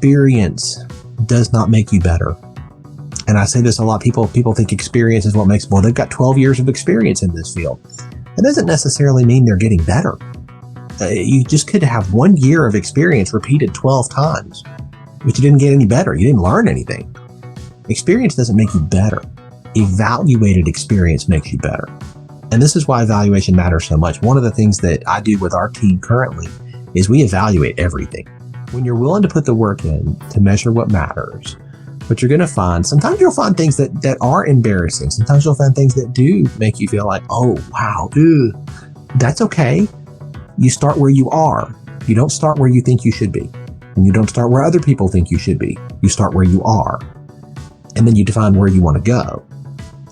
experience does not make you better. And I say this a lot. People think experience is what makes, well, they've got 12 years of experience in this field. It doesn't necessarily mean they're getting better. You just could have 1 year of experience repeated 12 times, but you didn't get any better. You didn't learn anything. Experience doesn't make you better. Evaluated experience makes you better. And this is why evaluation matters so much. One of the things that I do with our team currently is we evaluate everything. When you're willing to put the work in to measure what matters, what you're going to find, sometimes you'll find things that are embarrassing. Sometimes you'll find things that do make you feel like, oh, wow, that's okay. You start where you are. You don't start where you think you should be. And you don't start where other people think you should be. You start where you are. And then you define where you want to go.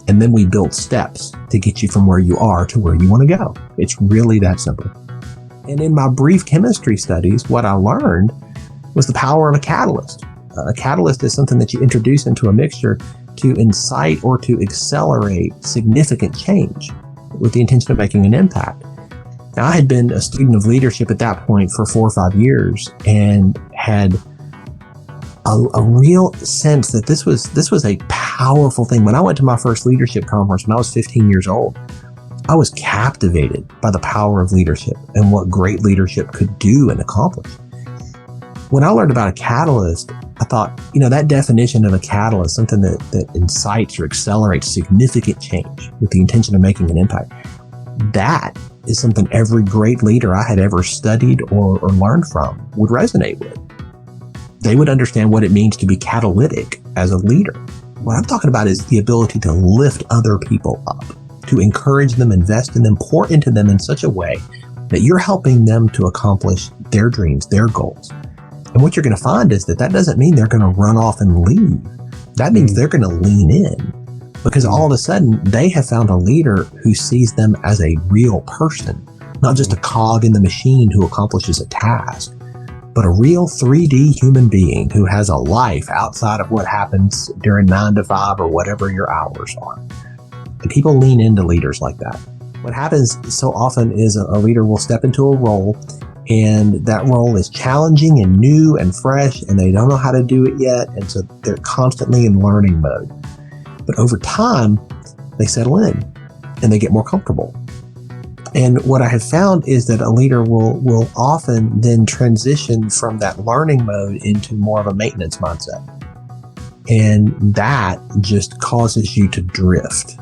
And then we build steps to get you from where you are to where you want to go. It's really that simple. And in my brief chemistry studies, what I learned was the power of a catalyst. A catalyst is something that you introduce into a mixture to incite or to accelerate significant change with the intention of making an impact. Now, I had been a student of leadership at that point for 4 or 5 years and had a real sense that this was a powerful thing. When I went to my first leadership conference when I was 15 years old, I was captivated by the power of leadership and what great leadership could do and accomplish. When I learned about a catalyst, I thought, that definition of a catalyst, something that incites or accelerates significant change with the intention of making an impact, that is something every great leader I had ever studied or learned from would resonate with. They would understand what it means to be catalytic as a leader. What I'm talking about is the ability to lift other people up, to encourage them, invest in them, pour into them in such a way that you're helping them to accomplish their dreams, their goals. And what you're going to find is that doesn't mean they're going to run off and leave. That means they're going to lean in, because all of a sudden they have found a leader who sees them as a real person, not just a cog in the machine who accomplishes a task, but a real 3D human being who has a life outside of what happens during 9 to 5 or whatever your hours are. And people lean into leaders like that. What happens so often is a leader will step into a role, and that role is challenging and new and fresh, and they don't know how to do it yet, and so they're constantly in learning mode. But over time, they settle in and they get more comfortable. And what I have found is that a leader will often then transition from that learning mode into more of a maintenance mindset. And that just causes you to drift.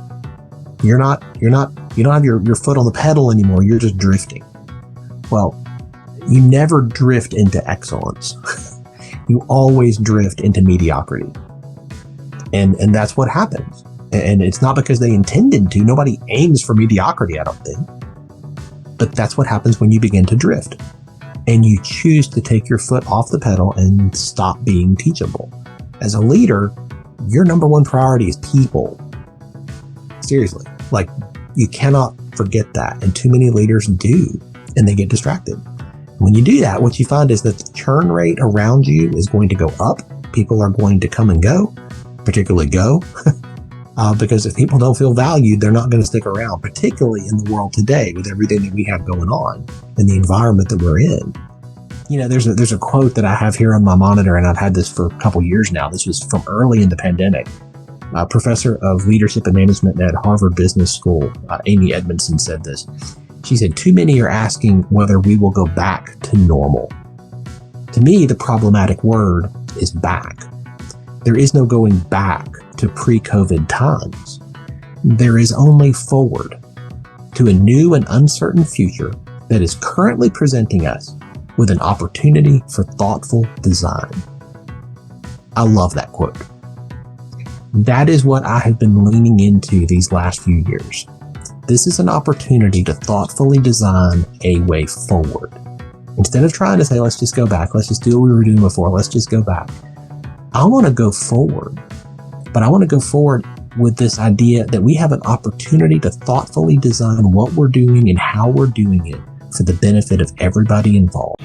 You don't have your foot on the pedal anymore. You're just drifting. Well, you never drift into excellence. You always drift into mediocrity. And that's what happens. And it's not because they intended to. Nobody aims for mediocrity, I don't think. But that's what happens when you begin to drift and you choose to take your foot off the pedal and stop being teachable. As a leader, your number one priority is people. Seriously, you cannot forget that. And too many leaders do, and they get distracted. When you do that, what you find is that the churn rate around you is going to go up. People are going to come and go, particularly go. Because if people don't feel valued, they're not going to stick around, particularly in the world today with everything that we have going on and the environment that we're in. There's a quote that I have here on my monitor, and I've had this for a couple years now. This was from early in the pandemic. A professor of leadership and management at Harvard Business School, Amy Edmondson, said this. She said, "Too many are asking whether we will go back to normal." To me, the problematic word is back. There is no going back to pre-COVID times. There is only forward to a new and uncertain future that is currently presenting us with an opportunity for thoughtful design. I love that quote. That is what I have been leaning into these last few years. This is an opportunity to thoughtfully design a way forward. Instead of trying to say, let's just go back, let's just do what we were doing before, let's just go back. I want to go forward. But I want to go forward with this idea that we have an opportunity to thoughtfully design what we're doing and how we're doing it for the benefit of everybody involved.